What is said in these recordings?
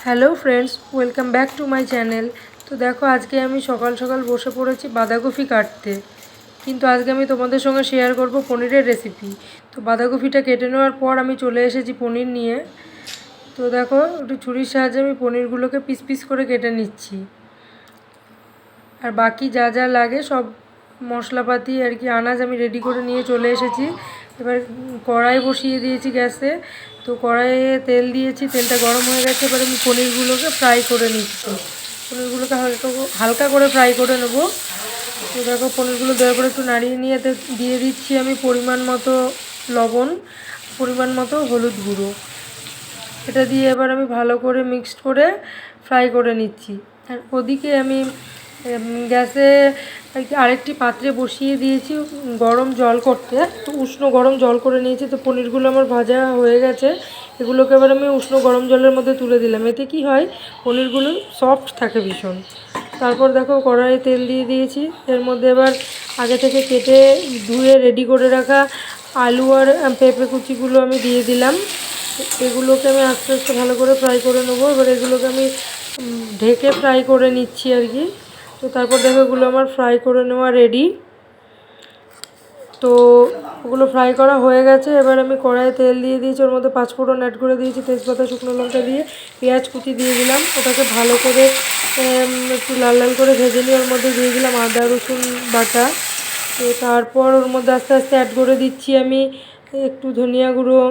Hello friends, welcome back to my channel. তো দেখো, আজকে আমি সকাল সকাল বসে পড়েছি বাঁধাকপি কাটতে। কিন্তু আজকে আমি তোমাদের সঙ্গে শেয়ার করব পনিরের রেসিপি। তো বাঁধাকপিটা কেটে নেওয়ার পর আমি চলে এসেছি পনির নিয়ে। তো দেখো, একটু ছুরির সাহায্যে আমি পনিরগুলোকে পিস পিস করে কেটে নিচ্ছি। আর বাকি যা যা লাগে সব মশলাপাতি আর কি আনাজ আমি রেডি করে নিয়ে চলে এসেছি। এবার কড়াই বসিয়ে দিয়েছি গ্যাসে। তো কড়াইয়ে তেল দিয়েছি, তেলটা গরম হয়ে গেছে। এবার আমি পনিরগুলোকে ফ্রাই করে নিচ্ছি। পনিরগুলোকে হালকা হালকা করে ফ্রাই করে নেব। তো দেখো, পনিরগুলো দেওয়ার পরে একটু নাড়িয়ে নিয়ে দিয়ে দিচ্ছি আমি পরিমাণ মতো লবণ, পরিমাণ মতো হলুদ গুঁড়ো। এটা দিয়ে এবার আমি ভালো করে মিক্সড করে ফ্রাই করে নিচ্ছি। আর ওদিকে আমি গ্যাসে আরেকটি পাত্রে বসিয়ে দিয়েছি গরম জল করতে। তো উষ্ণ গরম জল করে নিয়েছি। তো পনিরগুলো আমার ভাজা হয়ে গেছে। এগুলোকে এবার আমি উষ্ণ গরম জলের মধ্যে তুলে দিলাম। এতে কি হয়, পনিরগুলো সফট থাকে ভীষণ। তারপর দেখো, কড়াইয়ে তেল দিয়ে দিয়েছি। এর মধ্যে এবার আগে থেকে কেটে ধুয়ে রেডি করে রাখা আলু আর পেঁপে কুচিগুলো আমি দিয়ে দিলাম। এগুলোকে আমি আস্তে আস্তে ভালো করে ফ্রাই করে নেবো। এবার এগুলোকে আমি ঢেকে ফ্রাই করে নিচ্ছি আর কি। তো তারপর দেখো, এগুলো আমার ফ্রাই করে নেওয়া রেডি। তো ওগুলো ফ্রাই করা হয়ে গেছে। এবার আমি কড়াইয়ে তেল দিয়ে দিয়েছি, ওর মধ্যে পাঁচফোড়ন অ্যাড করে দিয়েছি, তেজপাতা, শুকনো লঙ্কা দিয়ে পেঁয়াজ কুচি দিয়ে দিলাম। ওটাকে ভালো করে একটু লাল লাল করে ভেজে নিয়ে ওর মধ্যে দিয়ে দিলাম আদা রসুন বাটা। তো তারপর ওর মধ্যে আস্তে আস্তে অ্যাড করে দিচ্ছি আমি একটু ধনিয়া গুঁড়ো,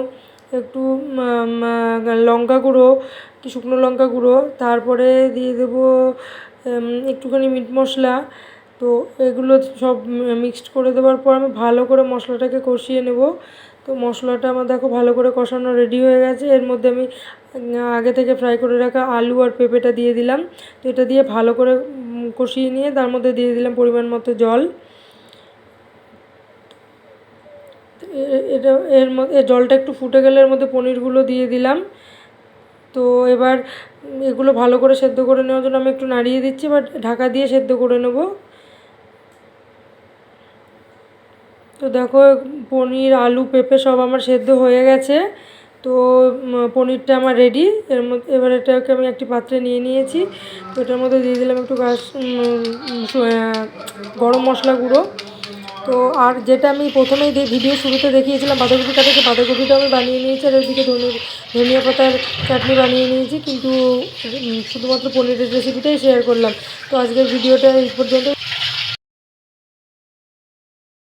একটু লঙ্কা গুঁড়ো, একটু শুকনো লঙ্কা গুঁড়ো। তারপরে দিয়ে দেবো একটুখানি মিট মশলা। তো এগুলো সব মিক্সড করে দেওয়ার পর আমি ভালো করে মশলাটাকে কষিয়ে নেব। তো মশলাটা আমার দেখো ভালো করে কষানো রেডি হয়ে গেছে। এর মধ্যে আমি আগে থেকে ফ্রাই করে রাখা আলু আর পেঁপেটা দিয়ে দিলাম। তো এটা দিয়ে ভালো করে কষিয়ে নিয়ে তার মধ্যে দিয়ে দিলাম পরিমাণ মতো জল। এটা মধ্যে জলটা একটু ফুটে গেলে এর মধ্যে পনিরগুলো দিয়ে দিলাম। তো এবার এগুলো ভালো করে সেদ্ধ করে নেওয়ার জন্য আমি একটু নাড়িয়ে দিচ্ছি, এবার ঢাকা দিয়ে সেদ্ধ করে নেব। তো দেখো, পনির আলু পেঁপে সব আমার সেদ্ধ হয়ে গেছে। তো পনিরটা আমার রেডি। এর মধ্যে এবার এটাকে আমি একটি পাত্রে নিয়ে নিয়েছি। তো এটার মধ্যে দিয়ে দিলাম একটু গরম মশলা গুঁড়ো। তো আর যেটা আমি প্রথমেই ভিডিও শুরুতে দেখিয়েছিলাম বাঁধাকপি কাটা, সেই বাঁধাকপিটা আমি বানিয়ে নিয়েছি। আর ওইদিকে ধনিয়া পাতার চাটনি বানিয়ে নিয়েছি। কিন্তু শুধুমাত্র পনিরের রেসিপিটাই শেয়ার করলাম। তো আজকের ভিডিওটা এই পর্যন্ত।